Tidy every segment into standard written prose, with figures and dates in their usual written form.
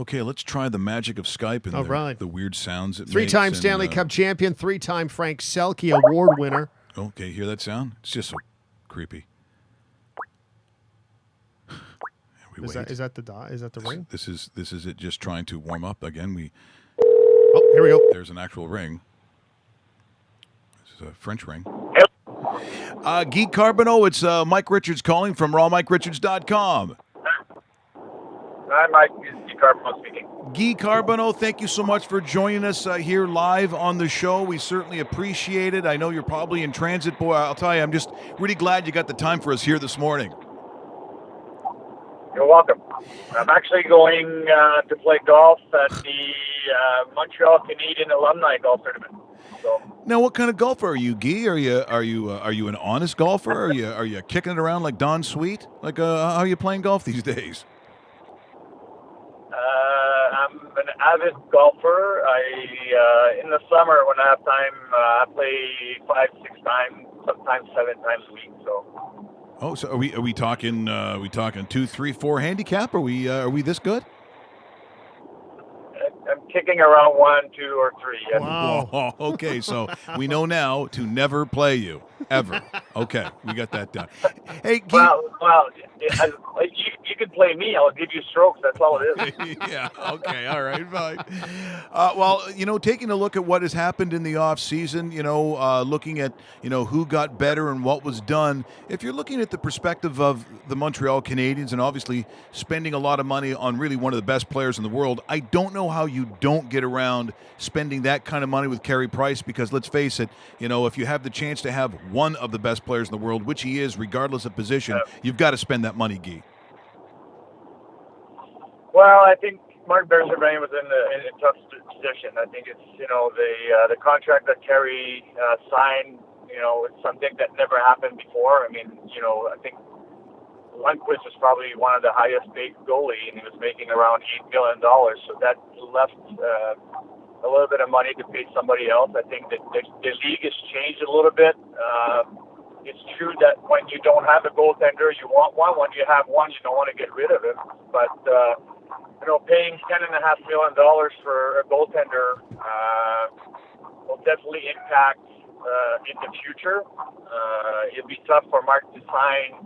Okay, let's try the magic of Skype and the weird sounds it makes. Three-time Stanley Cup champion, three-time Frank Selke Award winner. Okay, hear that sound? It's just so creepy. Is that the ring? This is it just trying to warm up again. Oh, here we go. There's an actual ring. This is a French ring. Yep. Guy Carbonneau, it's Mike Richards calling from rawmikeRichards.com. Hi, Mike. This is Guy Carbonneau speaking. Guy Carbonneau, thank you so much for joining us here live on the show. We certainly appreciate it. I know you're probably in transit. Boy, I'll tell you, I'm just really glad you got the time for us here this morning. You're welcome. I'm actually going to play golf at the Montreal Canadiens Alumni Golf Tournament. So. Now, what kind of golfer are you, Guy? Are you an honest golfer? Are you kicking it around like Don Sweet? Like how are you playing golf these days? I'm an avid golfer. In the summer when I have time, I play 5-6 times, sometimes 7 times a week. So. Oh, so are we talking 2, 3, 4 handicap? Are we this good? I'm kicking around 1, 2, or 3. Yes. Wow. Oh, okay, so we know now to never play you ever. Okay, we got that done. Hey, Guy. Well, you can play me. I'll give you strokes. That's all it is. Yeah. Okay. All right. Fine. Well, taking a look at what has happened in the off season, looking at who got better and what was done. If you're looking at the perspective of the Montreal Canadiens and obviously spending a lot of money on really one of the best players in the world, I don't know how you don't get around spending that kind of money with Kerry Price, because let's face it, if you have the chance to have one of the best players in the world, which he is, regardless of position, you've got to spend that money, Guy. Well, I think Mark Bergevin was in a tough position. I think it's the contract that Kerry signed. It's something that never happened before. I mean, I think Lundqvist was probably one of the highest paid goalie, and he was making around $8 million. So that left a little bit of money to pay somebody else. I think that the league has changed a little bit. It's true that when you don't have a goaltender, you want one. When you have one, you don't want to get rid of him. But paying $10.5 million for a goaltender will definitely impact in the future. It'll be tough for Mark to sign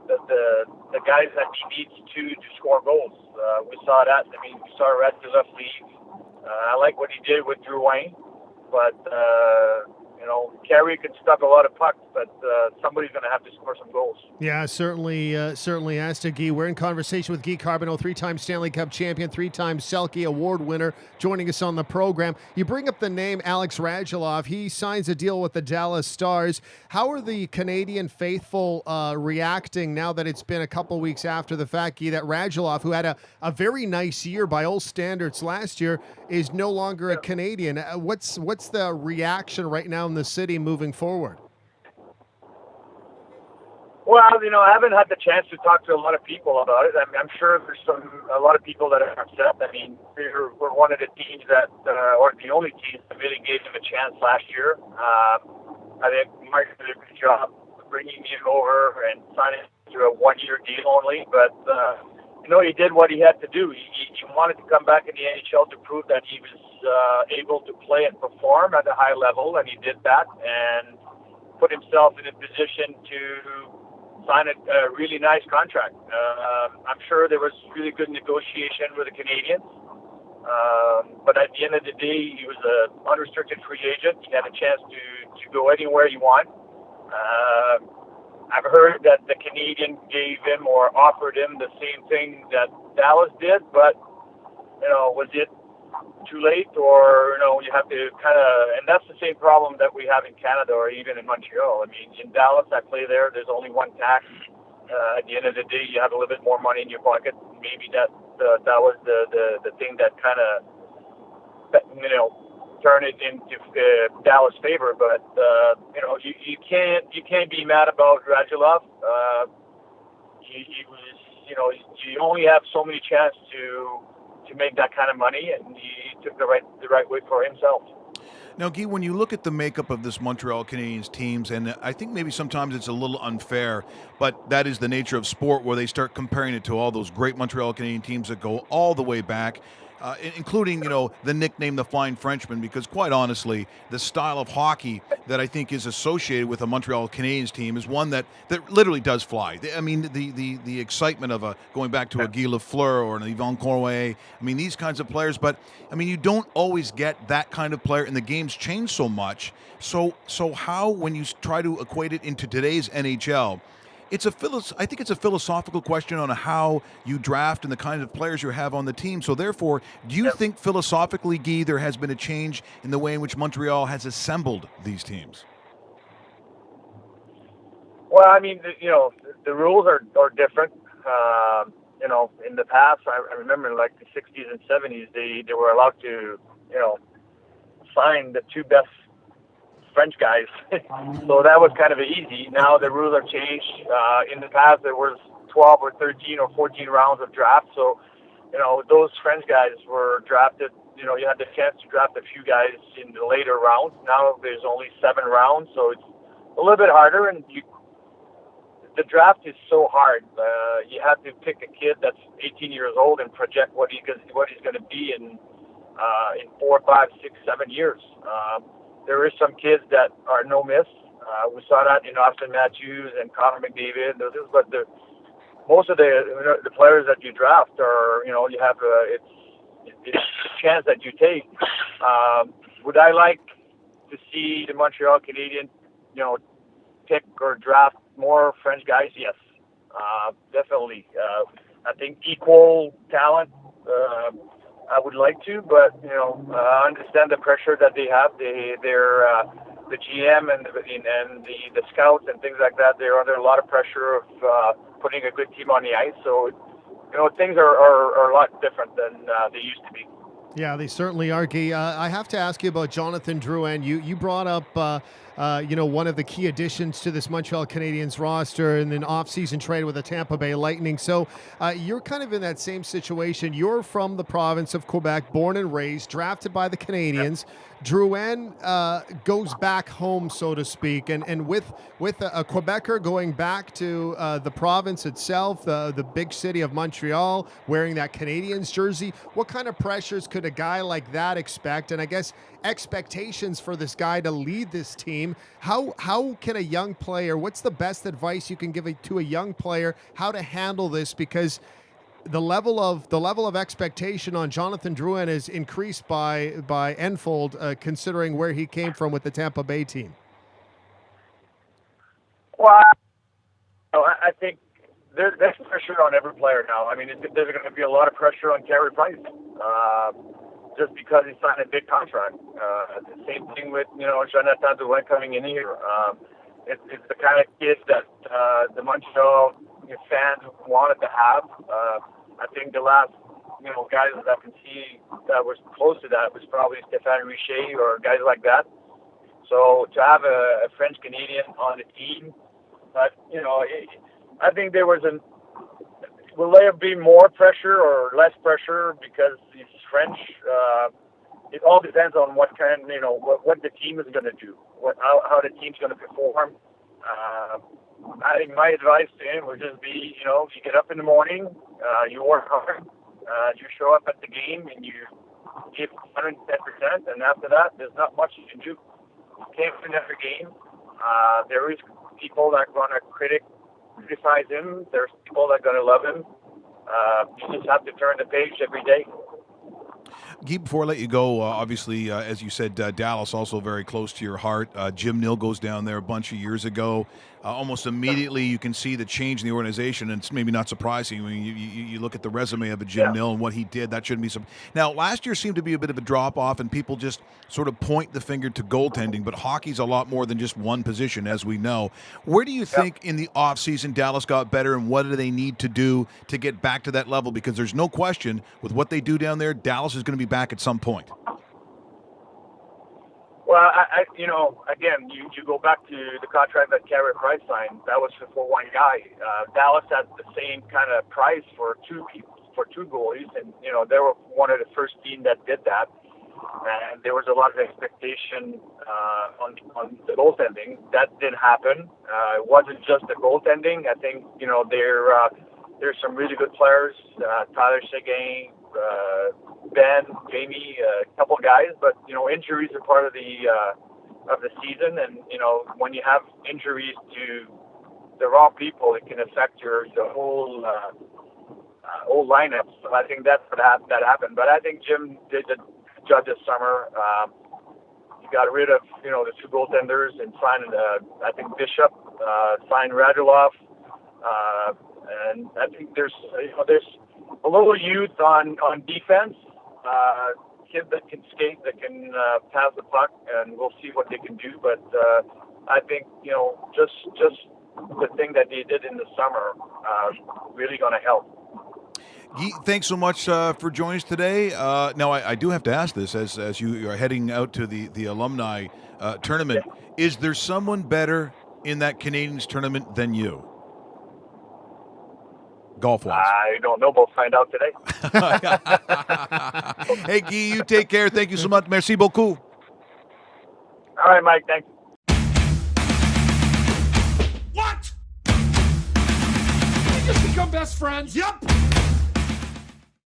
the guys that he needs to score goals. We saw that. I mean, we saw Radulov leave. I like what he did with Drouin, but Kerry could stop a lot of pucks, but somebody's going to have to score some goals. Yeah, certainly has to, Guy. We're in conversation with Guy Carbonneau, 3-time Stanley Cup champion, 3-time Selke Award winner, joining us on the program. You bring up the name Alex Radulov. He signs a deal with the Dallas Stars. How are the Canadian faithful reacting now that it's been a couple weeks after the fact, Guy, that Radulov, who had a very nice year by all standards last year, is no longer a Canadian? What's the reaction right now in the city moving forward? Well, I haven't had the chance to talk to a lot of people about it. I'm sure there's a lot of people that are upset. I mean, we're one of the teams that, or the only team that really gave him a chance last year. I think Mark did a good job bringing him over and signing to a 1-year deal only. But, he did what he had to do. He wanted to come back in the NHL to prove that he was able to play and perform at a high level, and he did that and put himself in a position to sign a really nice contract. I'm sure there was really good negotiation with the Canadiens, but at the end of the day, he was an unrestricted free agent. He had a chance to go anywhere he wanted. I've heard that the Canadian gave him or offered him the same thing that Dallas did, but was it too late, or you have to and that's the same problem that we have in Canada or even in Montreal. I mean, in Dallas, I play there's only one tax. At the end of the day, you have a little bit more money in your pocket. Maybe that was the thing that turn it into Dallas' favor. But you can't be mad about Radulov. He was, you only have so many chances to make that kind of money, and he took the right way for himself. Now, Guy, when you look at the makeup of this Montreal Canadiens teams, and I think maybe sometimes it's a little unfair, but that is the nature of sport where they start comparing it to all those great Montreal Canadiens teams that go all the way back, including, the nickname the Flying Frenchman, because quite honestly, the style of hockey that I think is associated with a Montreal Canadiens team is one that literally does fly. I mean, the excitement of going back to a Guy Lafleur or an Yvan Cournoyer, I mean, these kinds of players, but I mean, you don't always get that kind of player, and the game's changed so much. So how, when you try to equate it into today's NHL, I think it's a philosophical question on how you draft and the kind of players you have on the team. So therefore, do you think philosophically, Guy, there has been a change in the way in which Montreal has assembled these teams? Well, I mean, the rules are different. In the past, I remember like the 60s and 70s, they were allowed to, sign the two best French guys. So that was kind of easy. Now the rules are changed. In the past, there was 12 or 13 or 14 rounds of draft. So, those French guys were drafted. You had the chance to draft a few guys in the later rounds. Now there's only 7 rounds, so it's a little bit harder. And the draft is so hard. You have to pick a kid that's 18 years old and project what he's going to be in 4, 5, 6, 7 years. There is some kids that are no miss. We saw that in Austin Matthews and Connor McDavid. But most of the players that you draft are, you have it's a chance that you take. Would I like to see the Montreal Canadiens, pick or draft more French guys? Yes, definitely. I think equal talent. I would like to, but I understand the pressure that they have. They're the GM and the scouts and things like that. They're under a lot of pressure of putting a good team on the ice. So things are a lot different than they used to be. Yeah, they certainly are, Guy. I have to ask you about Jonathan Drouin. You brought up, one of the key additions to this Montreal Canadiens roster in an off-season trade with the Tampa Bay Lightning. So you're kind of in that same situation. You're from the province of Quebec, born and raised, drafted by the Canadiens. Yep. Drouin goes back home, so to speak, and with a Quebecer going back to the province itself, the big city of Montreal, wearing that Canadiens jersey, what kind of pressures could a guy like that expect? And I guess expectations for this guy to lead this team. How can a young player? What's the best advice you can give to a young player how to handle this? Because the level of expectation on Jonathan Drouin is increased by Enfold, considering where he came from with the Tampa Bay team. Well, I think there's pressure on every player now. I mean, there's going to be a lot of pressure on Kerry Price, just because he signed a big contract. The same thing with Jonathan Drouin coming in here. It's the kind of kid that the Montreal fans wanted to have. I think the last, guys that I can see that was close to that was probably Stéphane Richer or guys like that. So to have a French Canadian on the team, but I think there was will there be more pressure or less pressure because he's French? It all depends on what kind, what the team is going to do, how the team's going to perform. I think my advice to him would just be, if you get up in the morning, you work hard, you show up at the game, and you give 110%, and after that, there's not much you can do. You can't win every game. There is people that are going to criticize him. There's people that are going to love him. You just have to turn the page every day. Guy, before I let you go, obviously, as you said, Dallas also very close to your heart. Jim Nill goes down there a bunch of years ago. Almost immediately, you can see the change in the organization, and it's maybe not surprising when you look at the resume of a Jim Nill and what he did. That shouldn't be some. Now, last year seemed to be a bit of a drop-off, and people just sort of point the finger to goaltending, but hockey's a lot more than just one position, as we know. Where do you think in the offseason Dallas got better, and what do they need to do to get back to that level? Because there's no question, with what they do down there, Dallas is going to be back at some point. Well, again, you go back to the contract that Kerry Price signed. That was for one guy. Dallas had the same kind of price for two goalies, and they were one of the first team that did that. and there was a lot of expectation on the goaltending. That didn't happen. It wasn't just the goaltending. I think there's some really good players, Tyler Seguin, Ben, Jamie, a couple guys, but injuries are part of the season, and when you have injuries to the wrong people, it can affect the whole lineup. So I think that's what that happened. But I think Jim did a job this summer. He got rid of the two goaltenders and signed I think Bishop, signed Radulov, and I think there's a little youth on defense. Kids that can skate, that can pass the puck, and we'll see what they can do. But I think just the thing that they did in the summer really going to help. Guy, thanks so much for joining us today. Now, I do have to ask this as you are heading out to the alumni tournament. Yeah. Is there someone better in that Canadiens tournament than you? Golf-wise. I don't know. We'll find out today. Hey, Guy, you take care. Thank you so much. Merci beaucoup. All right, Mike. Thanks. What? We just become best friends? Yep.